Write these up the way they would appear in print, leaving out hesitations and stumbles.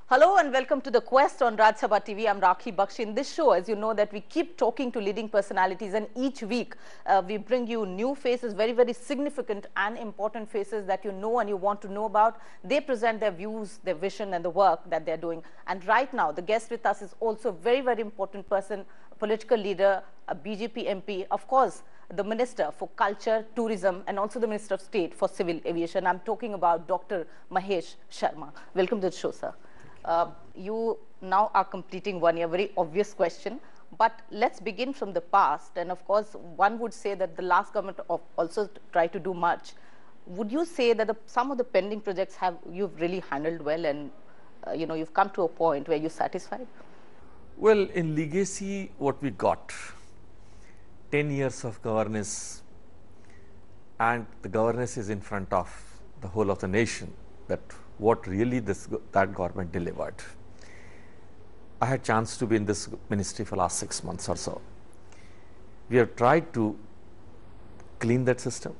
Hello and welcome to The Quest on Raj Sabha TV. I'm Rakhi Bakshi. In this show, as you know, that we keep talking to leading personalities, and each week we bring you new faces, very significant and important faces that you know and you want to know about. They present their views, their vision and the work that they're doing. And right now, the guest with us is also a very important person, a political leader, a BJP MP, of course, the Minister for Culture, Tourism, and also the Minister of State for Civil Aviation. I'm talking about Dr. Mahesh Sharma. Welcome to the show, sir. You now are completing 1 year, very obvious question, but let's begin from the past. And of course, one would say that the last government also tried to do much. Would you say that some of the pending projects you've really handled well, and you've come to a point where you're satisfied? Well, in legacy, what we got, 10 years of governance, and the governance is in front of the whole of the nation, that what really that government delivered. I had chance to be in this ministry for last 6 months or so. We have tried to clean that system,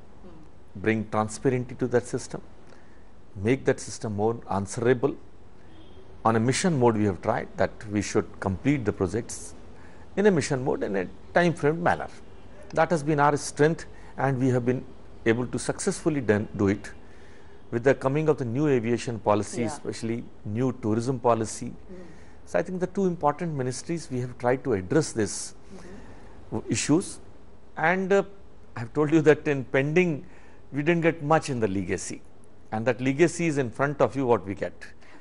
bring transparency to that system, make that system more answerable. On a mission mode, we have tried that we should complete the projects in a mission mode in a time frame manner. That has been our strength, and we have been able to successfully do it. With the coming of the new aviation policy, especially new tourism policy. So I think the two important ministries, we have tried to address this issues. And I have told you that in pending, we didn't get much in the legacy. And that legacy is in front of you what we get.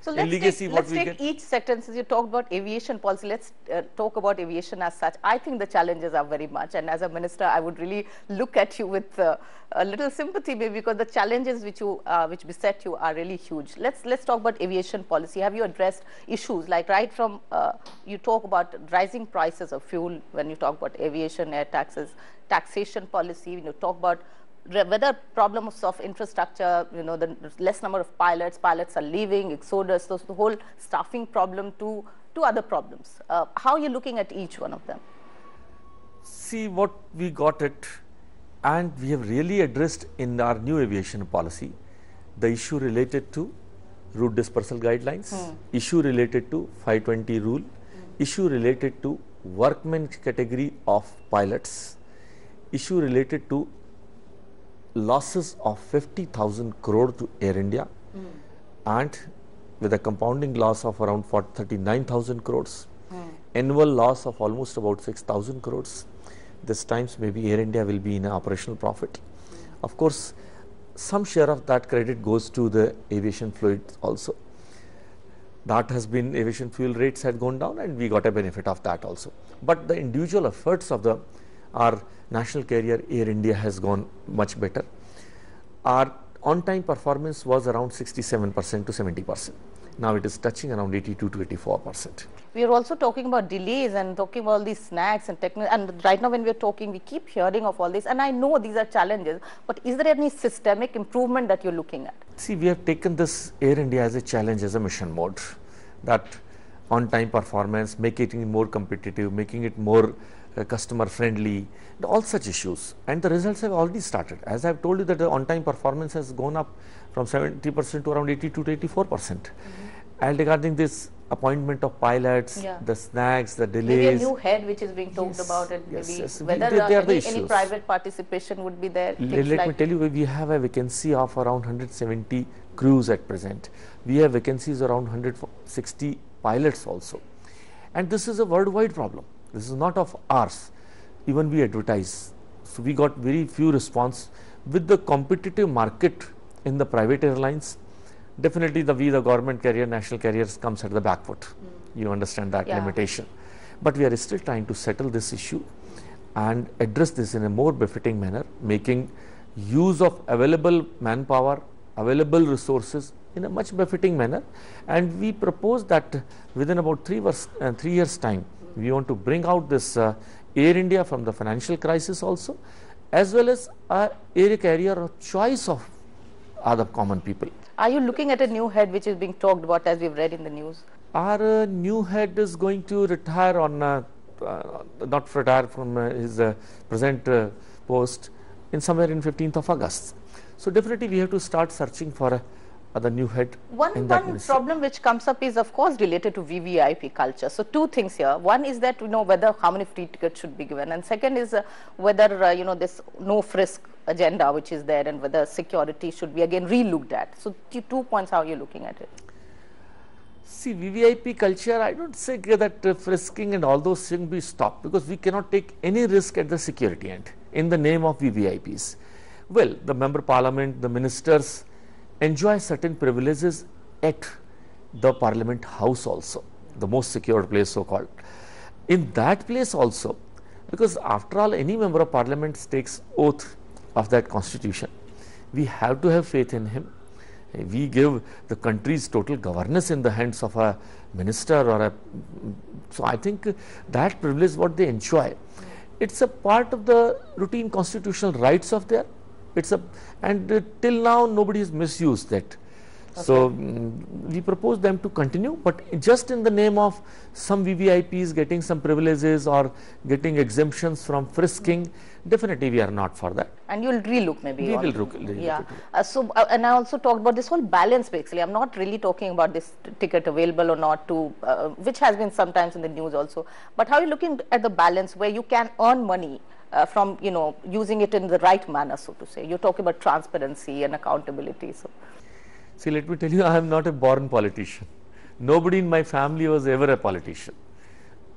So let's take each sector. Since you talked about aviation policy, let's talk about aviation as such. I think the challenges are very much, and as a minister, I would really look at you with a little sympathy, maybe, because the challenges which beset you are really huge. Let's talk about aviation policy. Have you addressed issues like right from you talk about rising prices of fuel when you talk about aviation, air taxes, taxation policy, you talk about whether problems of infrastructure, the less number of pilots are leaving, exodus, the whole staffing problem to other problems. How are you looking at each one of them? See what we got it, and we have really addressed in our new aviation policy, the issue related to route dispersal guidelines, issue related to 520 rule, issue related to workmen category of pilots, issue related to losses of 50,000 crore to Air India, and with a compounding loss of around 39,000 crores, annual loss of almost about 6,000 crores. This times maybe Air India will be in an operational profit. Of course, some share of that credit goes to the aviation fluids also. That has been, aviation fuel rates had gone down, and we got a benefit of that also. But the individual efforts of our national carrier Air India has gone much better. Our on-time performance was around 67% to 70%. Now it is touching around 82 to 84%. We are also talking about delays and talking about all these snags and technical. And right now when we are talking, we keep hearing of all this. And I know these are challenges, but is there any systemic improvement that you're looking at? See, we have taken this Air India as a challenge, as a mission mode. That on-time performance, making it more competitive, making it more customer friendly, all such issues, and the results have already started. As I have told you that the on-time performance has gone up from 70% to around 82 to 84%. And regarding this appointment of pilots, the snags, the delays. Maybe a new head which is being talked about, and whether any private participation would be there. Let me tell you, we have a vacancy of around 170 crews at present. We have vacancies around 160 pilots also. And this is a worldwide problem. This is not of ours. Even we advertise. So we got very few response. With the competitive market in the private airlines, definitely the government carrier, national carriers comes at the back foot. You understand that limitation. But we are still trying to settle this issue and address this in a more befitting manner, making use of available manpower, available resources in a much befitting manner. And we propose that within about 3 years time, we want to bring out this Air India from the financial crisis also, as well as a air carrier of choice of other common people. Are you looking at a new head which is being talked about, as we've read in the news? Our new head is going to retire on, not retire from his present post in somewhere in 15th of August. So definitely we have to start searching for the new head in that One ministry. problem which comes up is, of course, related to VVIP culture. So two things here. One is that, whether how many free tickets should be given, and second is whether this no frisk agenda which is there, and whether security should be again re-looked at. So 2 points, how are you looking at it? See, VVIP culture, I don't say that frisking and all those things be stopped, because we cannot take any risk at the security end in the name of VVIPs. Well, the member parliament, the ministers enjoy certain privileges at the parliament house also, the most secured place so called. In that place also, because after all any member of parliament takes oath of that constitution, we have to have faith in him. We give the country's total governance in the hands of a minister or a, so I think that privilege what they enjoy, it's a part of the routine constitutional rights of their, it's a, and till now nobody has misused that. Okay. So we propose them to continue, but just in the name of some VVIPs getting some privileges or getting exemptions from frisking, definitely we are not for that. And you'll relook maybe. We will look. Yeah. And I also talked about this whole balance basically. I'm not really talking about this ticket available or not to, which has been sometimes in the news also. But how are you looking at the balance where you can earn money from, using it in the right manner, so to say? You're talking about transparency and accountability. So. See, let me tell you, I am not a born politician. Nobody in my family was ever a politician.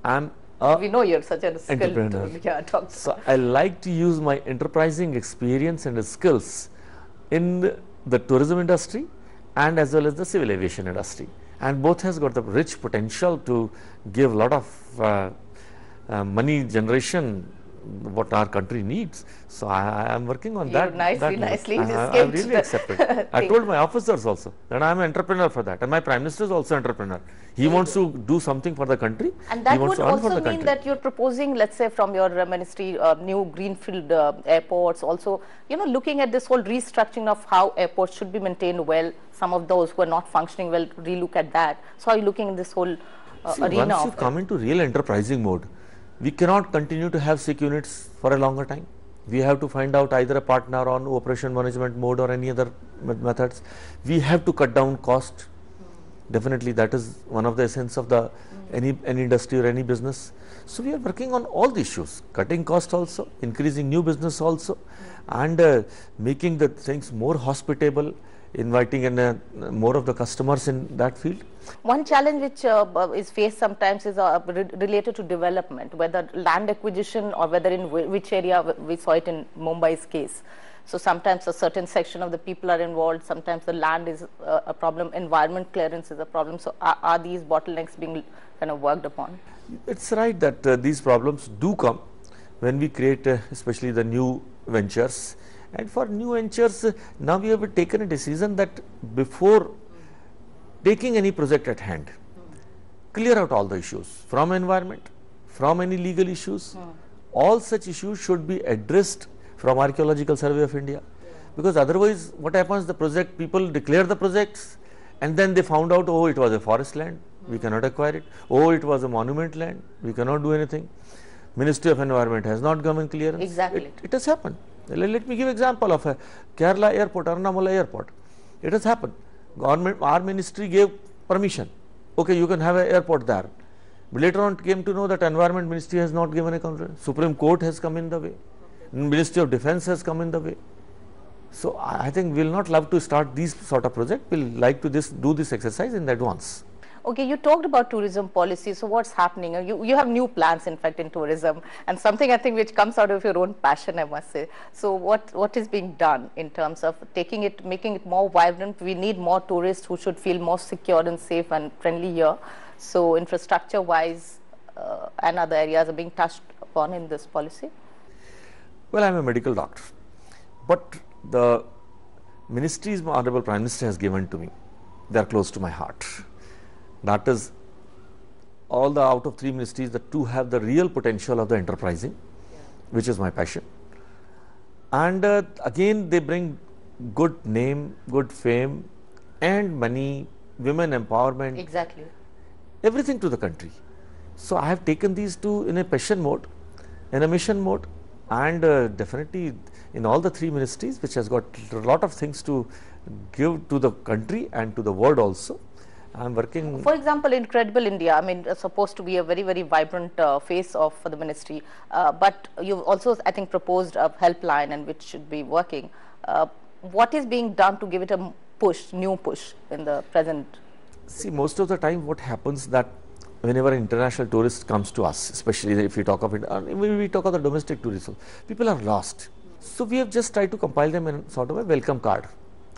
We know you're such a skilled entrepreneur. So I like to use my enterprising experience and skills in the tourism industry and as well as the civil aviation industry. And both has got the rich potential to give a lot of money generation what our country needs. So I am working on that. Nicely I really accepted. I told my officers also that I am an entrepreneur for that, and my Prime Minister is also an entrepreneur. He wants to do something for the country. And that would also mean that you're proposing, let's say, from your ministry, new greenfield airports. Also, looking at this whole restructuring of how airports should be maintained well. Some of those who are not functioning well, relook at that. So, are you looking at this whole arena? Once you come into real enterprising mode, we cannot continue to have SIC units for a longer time. We have to find out either a partner on operation management mode or any other methods. We have to cut down cost. Definitely that is one of the essence of the any industry or any business. So we are working on all the issues, cutting cost also, increasing new business also, and making the things more hospitable, inviting in more of the customers in that field. One challenge which is faced sometimes is related to development, whether land acquisition or whether in which area. We saw it in Mumbai's case. So sometimes a certain section of the people are involved, sometimes the land is a problem, environment clearance is a problem. So are these bottlenecks being kind of worked upon? It's right that these problems do come when we create especially the new ventures. And for new ventures, now we have taken a decision that before taking any project at hand, clear out all the issues from environment, from any legal issues. All such issues should be addressed from Archaeological Survey of India, because otherwise what happens, the project, people declare the projects and then they found out, oh, it was a forest land, we cannot acquire it, oh, it was a monument land, we cannot do anything. Ministry of Environment has not given clearance. Exactly. It has happened. Let me give example of a Kerala airport, Ernakulam airport. It has happened. Government, our ministry gave permission. Okay, you can have an airport there. But later on came to know that Environment Ministry has not given a consent. Supreme Court has come in the way. Ministry of Defence has come in the way. So I think we will not love to start these sort of project. We will like to do this exercise in advance. Okay, you talked about tourism policy. So what's happening? You have new plans, in fact, in tourism, and something I think which comes out of your own passion, I must say. So what is being done in terms of taking it, making it more vibrant? We need more tourists who should feel more secure and safe and friendly here. So infrastructure-wise and other areas are being touched upon in this policy. Well, I am a medical doctor, but the ministries my Honorable Prime Minister has given to me, they are close to my heart. That is, all the out of 3 ministries, the 2 have the real potential of the enterprising, which is my passion. And again, they bring good name, good fame, and money, women empowerment. Exactly. Everything to the country. So I have taken these 2 in a passion mode, in a mission mode, and definitely in all the 3 ministries, which has got a lot of things to give to the country and to the world also. I am working. For example, Incredible India, I mean, supposed to be a very, very vibrant face of the ministry, but you've also, I think, proposed a helpline and which should be working. What is being done to give it a push, new push in the present? See, most of the time what happens that whenever an international tourist comes to us, especially if we talk of it, when we talk of the domestic tourism, people are lost. So we have just tried to compile them in sort of a welcome card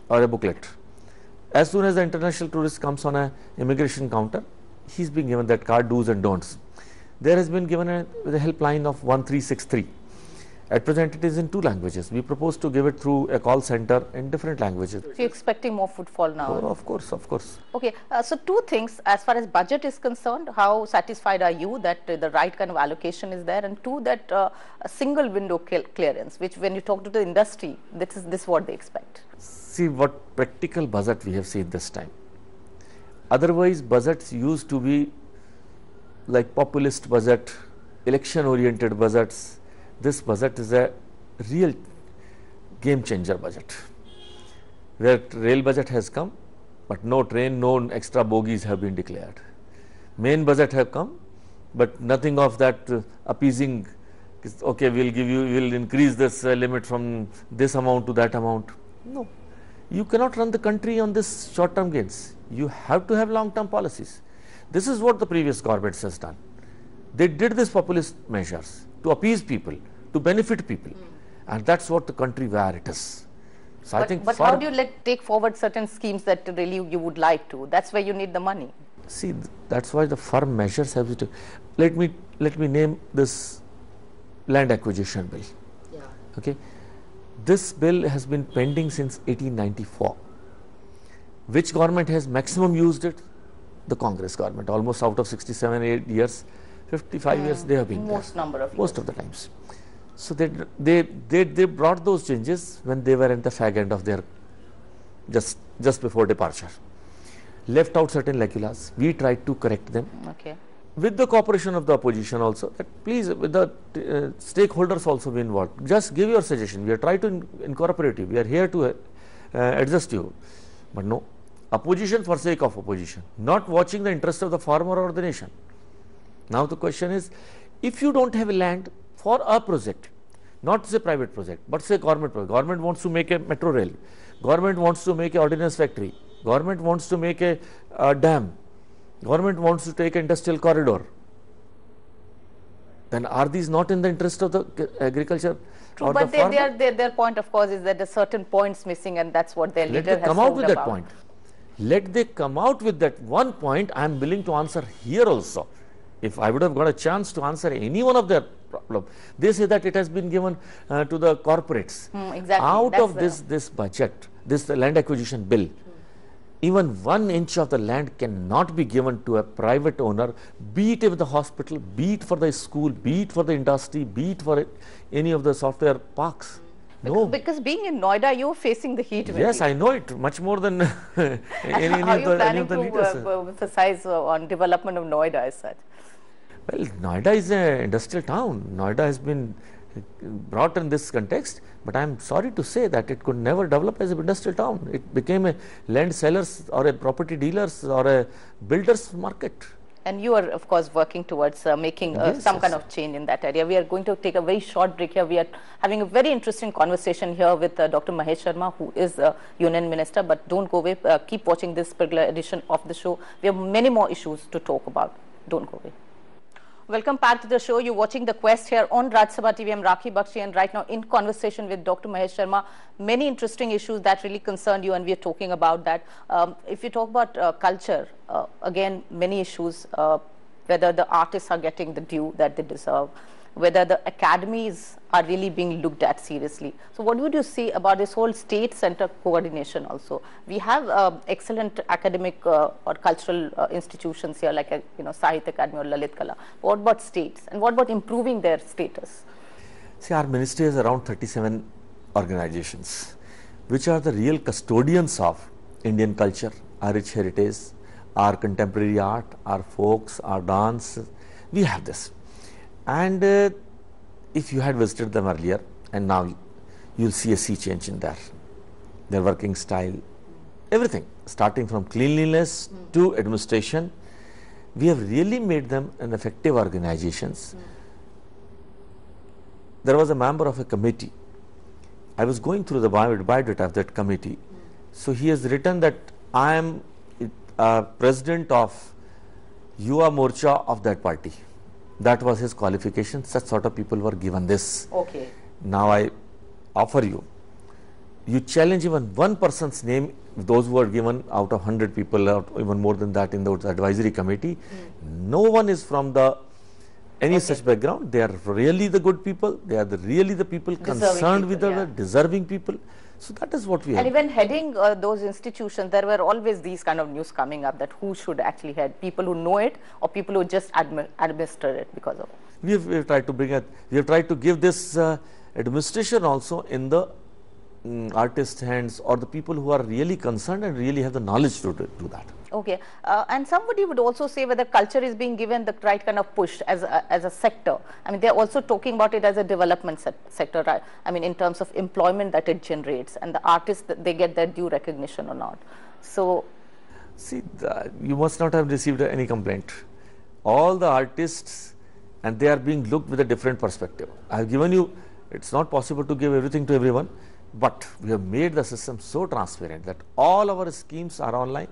or a booklet. As soon as the international tourist comes on a immigration counter, he's been given that card, do's and don'ts. There has been given a helpline of 1363. At present, it is in 2 languages. We propose to give it through a call center in different languages. So you're expecting more footfall now? Oh, of course, of course. Okay, so 2 things as far as budget is concerned. How satisfied are you that the right kind of allocation is there, and 2, that a single window clearance, which when you talk to the industry, this is what they expect. See what practical budget we have seen this time. Otherwise, budgets used to be like populist budget, election oriented budgets. This budget is a real game changer budget, where rail budget has come, but no train, no extra bogies have been declared. Main budget have come, but nothing of that appeasing, okay, we'll increase this limit from this amount to that amount. No, you cannot run the country on this short term gains. You have to have long term policies. This is what the previous governments has done. They did this populist measures to appease people, to benefit people, and that's what the country where it is. So I think. But how do you take forward certain schemes that really you would like to? That's where you need the money. See, that's why the firm measures have to. Let me name this land acquisition bill. Yeah. Okay, this bill has been pending since 1894. Which government has maximum used it? The Congress government. Almost out of 67, 8 years, 55 years they have been most there. Number of years. Most of the times. So they brought those changes when they were at the fag end of their just before departure. Left out certain lacunas. We tried to correct them. Okay. With the cooperation of the opposition also, that please, with the stakeholders also be involved. Just give your suggestion. We are trying to incorporate you. We are here to adjust you. But no, opposition for sake of opposition, not watching the interest of the farmer or the nation. Now the question is, if you don't have a land for a project, not say private project, but say government project. Government wants to make a metro rail. Government wants to make a ordnance factory. Government wants to make a dam. Government wants to take an industrial corridor. Then are these not in the interest of the agriculture? True, or but the farmer? their point, of course, is that there are certain points missing, and that's what their Let leader them has come out with talked that about. point. Let they come out with that one point. I am willing to answer here also. If I would have got a chance to answer any one of their problem, they say that it has been given to the corporates. Exactly. Out That's of this budget, this land acquisition bill, even 1 inch of the land cannot be given to a private owner, be it in the hospital, be it for the school, be it for the industry, be it for any of the software parks. No. Because being in Noida, you're facing the heat. Yes, I know it much more than any of the leaders. Emphasize on development of Noida as such? Well, Noida is an industrial town. Noida has been brought in this context, but I am sorry to say that it could never develop as an industrial town. It became a land sellers or a property dealers or a builders market. And you are, of course, working towards making some kind of change in that area. We are going to take a very short break here. We are having a very interesting conversation here with Dr. Mahesh Sharma, who is a Union Minister. But don't go away. Keep watching this particular edition of the show. We have many more issues to talk about. Don't go away. Welcome back to the show. You're watching The Quest here on Rajya Sabha TV. I'm Rakhi Bakshi, and right now in conversation with Dr. Mahesh Sharma. Many interesting issues that really concern you, and we are talking about that. If you talk about culture, again, many issues, whether the artists are getting the due that they deserve, whether the academies are really being looked at seriously. So what would you say about this whole state center coordination also? We have excellent academic or cultural institutions here, like Sahitya Academy or Lalit Kala. What about states, and what about improving their status? See, our ministry has around 37 organizations, which are the real custodians of Indian culture, our rich heritage, our contemporary art, our folks, our dance. We have this. And if you had visited them earlier, and now you'll see a sea change in their working style, everything, starting from cleanliness to administration. We have really made them an effective organizations. There was a member of a committee. I was going through the biodata of that committee. So he has written that I am president of Yuva Morcha of that party. That was his qualification. Such sort of people were given this. Okay. Now I offer you. You challenge even one person's name, those who are given out of 100 people, or even more than that in the advisory committee. No one is from the any such background. They are really the good people. They are really the people concerned with the deserving people. So that is what we have. And even heading those institutions, there were always these kind of news coming up that who should actually head, people who know it or people who just administer it because of it. We have tried to bring we have tried to give this administration also in the artist hands, or the people who are really concerned and really have the knowledge to do that. Okay, and somebody would also say whether culture is being given the right kind of push as a sector. I mean, they're also talking about it as a development sector, right? I mean, in terms of employment that it generates, and the artists, they get their due recognition or not. So, see, you must not have received any complaint. All the artists, and they are being looked with a different perspective. I have given you, it's not possible to give everything to everyone, but we have made the system so transparent that all our schemes are online.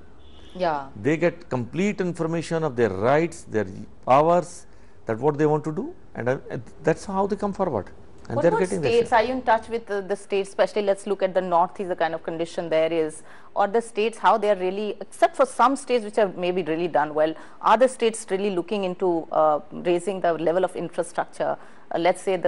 yeah, They get complete information of their rights, their powers, that what they want to do, and that's how they come forward. And what they're about getting states? this. Are you in touch with the states? Especially, let's look at the Northeast, the kind of condition there is, or the states, how they are really, except for some states which have maybe really done well, are the states really looking into raising the level of infrastructure? Let's say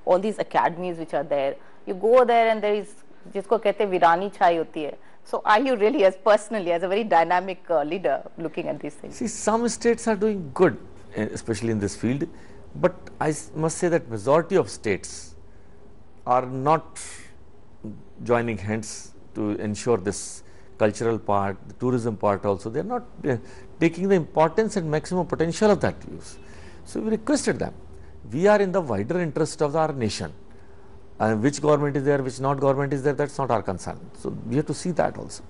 all these academies which are there, you go there and there is, jisko kehte virani chai hoti hai. So are you really, as personally, as a very dynamic leader, looking at these things? See, some states are doing good, especially in this field, but I must say that majority of states are not joining hands to ensure this cultural part, the tourism part also. They are not taking the importance and maximum potential of that use. So we requested them. We are in the wider interest of our nation. Which government is there, which not government is there, that's not our concern. So we have to see that also.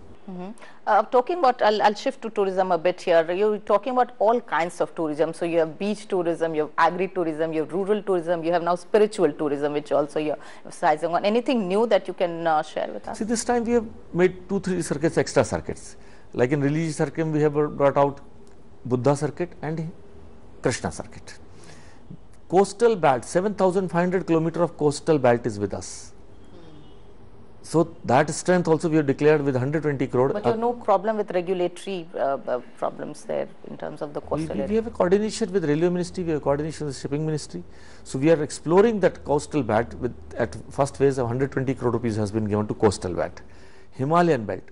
Talking about, I'll shift to tourism a bit here. You're talking about all kinds of tourism. So you have beach tourism, you have agri-tourism, you have rural tourism, you have now spiritual tourism, which also you're emphasizing on. Anything new that you can share with us? See, this time we have made 2-3 circuits, extra circuits. Like in religious circuit, we have brought out Buddha circuit and Krishna circuit. Coastal belt, 7,500 kilometers of coastal belt is with us. So that strength also we have declared with 120 crore. But you have no problem with regulatory problems there in terms of the coastal area? We have a coordination with Railway Ministry, we have a coordination with Shipping Ministry. So we are exploring that coastal belt with, at first phase of 120 crore rupees has been given to coastal belt. Himalayan belt,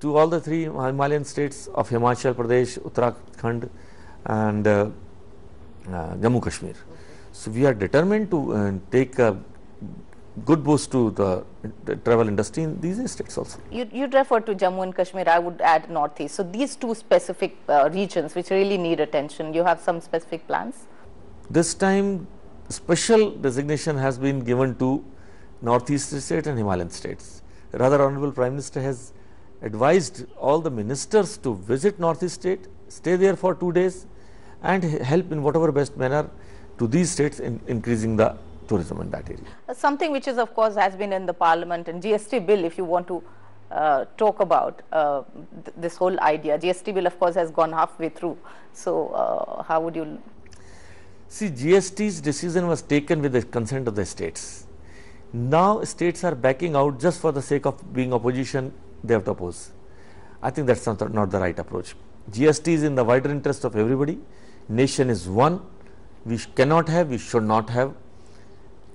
to all the 3 Himalayan states of Himachal Pradesh, Uttarakhand and Jammu Kashmir. So we are determined to take a good boost to the travel industry in these states also. You'd refer to Jammu and Kashmir, I would add Northeast. So these 2 specific regions which really need attention, you have some specific plans? This time special designation has been given to Northeast states and Himalayan states. Rather Honorable Prime Minister has advised all the ministers to visit Northeast state, stay there for 2 days and help in whatever best manner to these states in increasing the tourism in that area. Something which is, of course, has been in the parliament, and GST bill, if you want to talk about this whole idea. GST bill, of course, has gone halfway through. So how would you? See, GST's decision was taken with the consent of the states. Now states are backing out just for the sake of being opposition, they have to oppose. I think that's not the right approach. GST is in the wider interest of everybody. Nation is one. We cannot have, we should not have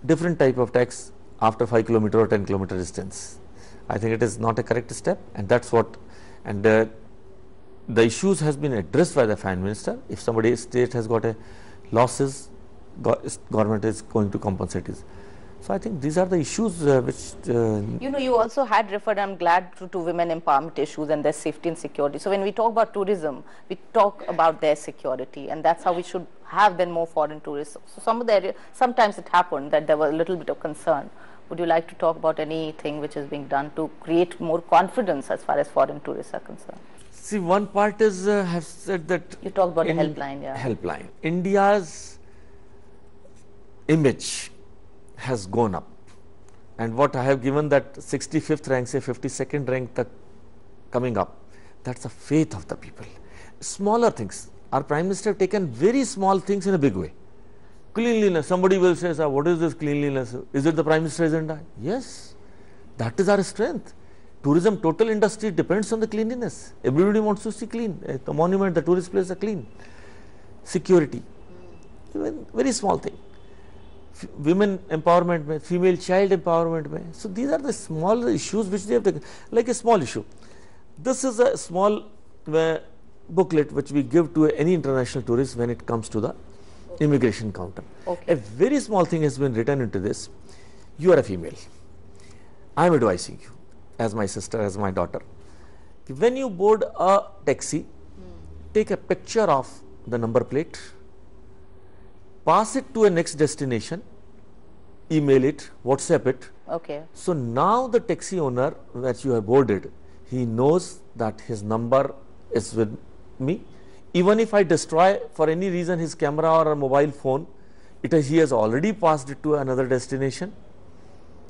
different type of tax after 5 kilometer or 10 kilometer distance. I think it is not a correct step, and that's what, and the issues has been addressed by the Finance Minister. If somebody state has got a losses, government is going to compensate it. So I think these are the issues which you know, you also had referred, I'm glad, to women empowerment issues and their safety and security. So when we talk about tourism, we talk about their security, and that's how we should have then more foreign tourists. So some of the areas, sometimes it happened that there was a little bit of concern. Would you like to talk about anything which is being done to create more confidence as far as foreign tourists are concerned? See, one part is have said that you talked about the helpline, yeah. Helpline. India's image has gone up, and what I have given that 65th rank, say 52nd rank, coming up, that's the faith of the people. Smaller things. Our Prime Minister have taken very small things in a big way. Cleanliness. Somebody will say, sir, what is this cleanliness? Is it the Prime Minister's agenda? Yes, that is our strength. Tourism, total industry depends on the cleanliness. Everybody wants to see clean. The monument, the tourist place are clean. Security, even very small thing. Women empowerment, female child empowerment. So these are the small issues which they have taken, like a small issue. This is a small booklet which we give to any international tourist when it comes to the immigration counter. Okay. A very small thing has been written into this. You are a female. I am advising you, as my sister, as my daughter, when you board a taxi, take a picture of the number plate, pass it to a next destination, email it, WhatsApp it. Okay. So now the taxi owner that you have boarded, he knows that his number is with me. Even if I destroy for any reason his camera or a mobile phone, he has already passed it to another destination.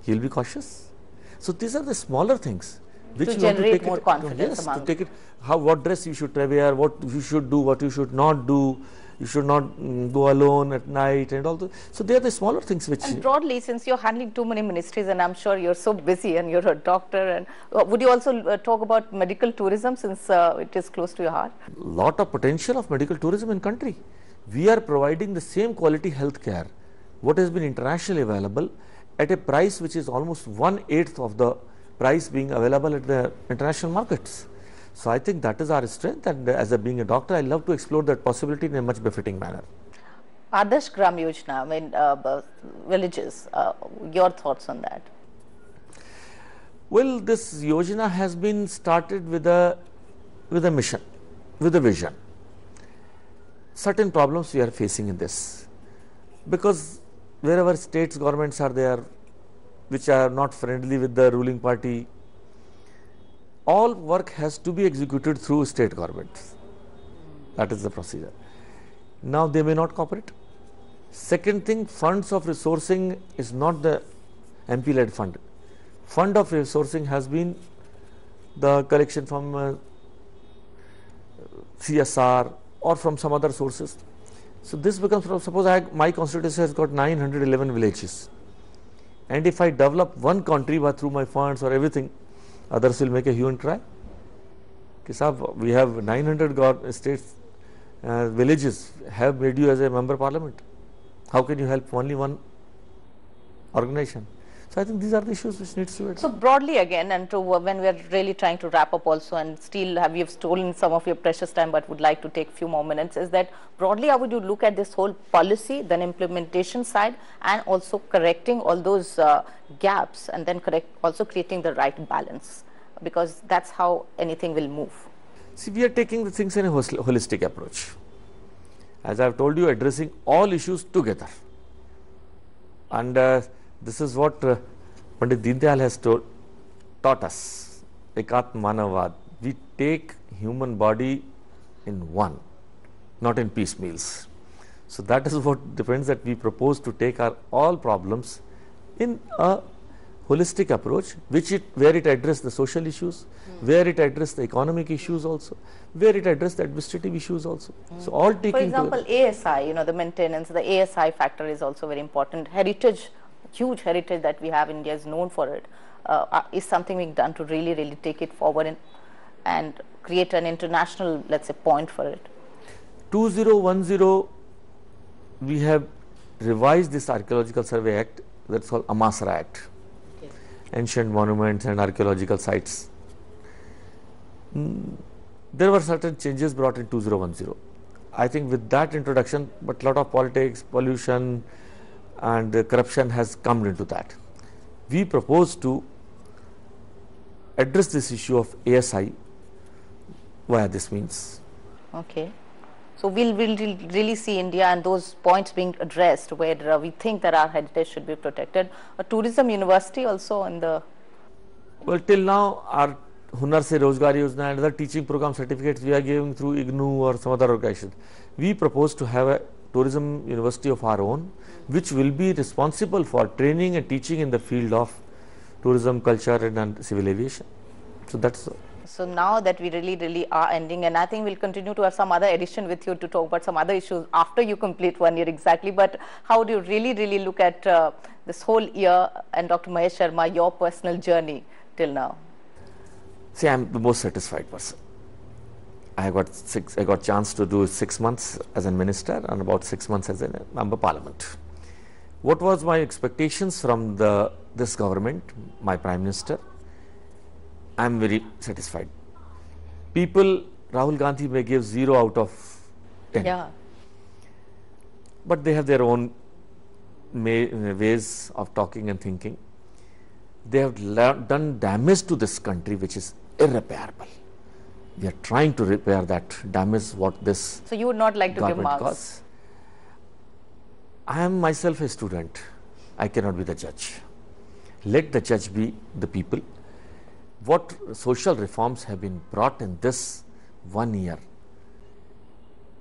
He will be cautious. So these are the smaller things which to generate more confidence. Yes, to take it. What dress you should wear, what you should do, what you should not do. You should not go alone at night and all. So they are the smaller things which. And broadly, since you're handling too many ministries, and I'm sure you're so busy, and you're a doctor, and would you also talk about medical tourism, since it is close to your heart? Lot of potential of medical tourism in country. We are providing the same quality health care what has been internationally available at a price which is almost 1/8 of the price being available at the international markets. So I think that is our strength, and as being a doctor, I love to explore that possibility in a much befitting manner. Adarsh Gram Yojana, I mean, villages, your thoughts on that? Well, this Yojana has been started with a mission, with a vision. Certain problems we are facing in this, because wherever states governments are there, which are not friendly with the ruling party, all work has to be executed through state governments. That is the procedure. Now they may not cooperate. Second thing, funds of resourcing is not the MP-led fund. Fund of resourcing has been the collection from CSR or from some other sources. So this becomes, suppose my constituency has got 911 villages, and if I develop one country through my funds or everything, others will make a hue and cry. We have 900 states, villages have made you as a member parliament. How can you help only one organization? So I think these are the issues which needs to be addressed. So broadly again, and to when we are really trying to wrap up also, and still you've stolen some of your precious time, but would like to take a few more minutes, is that broadly how would you look at this whole policy, then implementation side, and also correcting all those gaps, and then also creating the right balance, because that's how anything will move. See, we are taking the things in a holistic approach. As I have told you, addressing all issues together. And this is what Pandit Deendayal has taught us, Ekatma Manavad. We take human body in one, not in piecemeals. So that is what depends, that we propose to take our all problems in a holistic approach, where it addresses the social issues, where it addresses the economic issues also, where it addresses the administrative issues also. So all taking. For example, ASI, the maintenance, the ASI factor is also very important. Heritage, huge heritage that we have, India is known for it, is something being done to really take it forward and create an international, let's say, point for it. 2010, we have revised this Archaeological Survey Act, that's called Amasra Act. Okay. Ancient monuments and archaeological sites. There were certain changes brought in 2010. I think with that introduction, but lot of politics, pollution and corruption has come into that. We propose to address this issue of ASI via this means. Okay. So we'll really see India and those points being addressed where we think that our heritage should be protected. A tourism university also in the... Well, till now, our Hunar Se Rozgar Yojana and other teaching program certificates we are giving through IGNU or some other organization. We propose to have a tourism university of our own, which will be responsible for training and teaching in the field of tourism, culture and civil aviation. So that's... So now that we really are ending, and I think we'll continue to have some other edition with you to talk about some other issues after you complete 1 year exactly. But how do you really look at this whole year and Dr. Mahesh Sharma, your personal journey till now? See, I'm the most satisfied person. I got chance to do 6 months as a minister and about 6 months as a member of parliament. What was my expectations from this government, my prime minister? I'm very satisfied. People, Rahul Gandhi may give 0 out of 10. Yeah. But they have their own ways of talking and thinking. They have done damage to this country which is irreparable. We are trying to repair that damage what this... So you would not like to give marks? Caused. I am myself a student. I cannot be the judge. Let the judge be the people. What social reforms have been brought in this 1 year?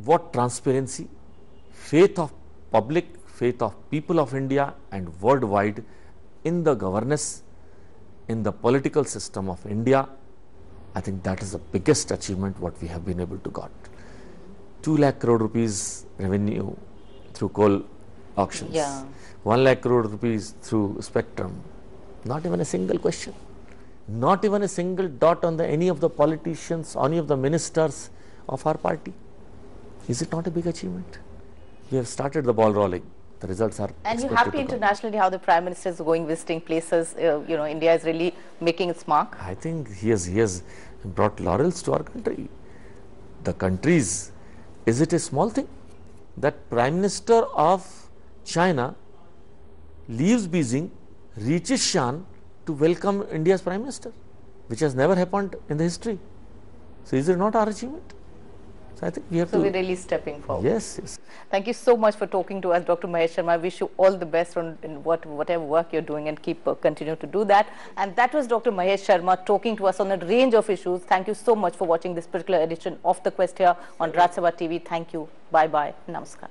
What transparency, faith of public, faith of people of India and worldwide in the governance, in the political system of India. I think that is the biggest achievement what we have been able to got. 2 lakh crore rupees revenue through coal auctions. Yeah. 1 lakh crore rupees through spectrum. Not even a single question. Not even a single dot on any of the politicians, any of the ministers of our party. Is it not a big achievement? We have started the ball rolling. The results are... And you're happy internationally how the Prime Minister is going visiting places, India is really making its mark? I think he has brought laurels to our country. The countries, is it a small thing? That Prime Minister of China leaves Beijing, reaches Shan to welcome India's Prime Minister, which has never happened in the history. So is it not our achievement? So I think we have to... So we're really stepping forward. Yes, yes. Thank you so much for talking to us, Dr. Mahesh Sharma. I wish you all the best in whatever work you're doing and continue to do that. And that was Dr. Mahesh Sharma talking to us on a range of issues. Thank you so much for watching this particular edition of The Quest here on Rajya Sabha TV. Thank you. Bye-bye. Namaskar.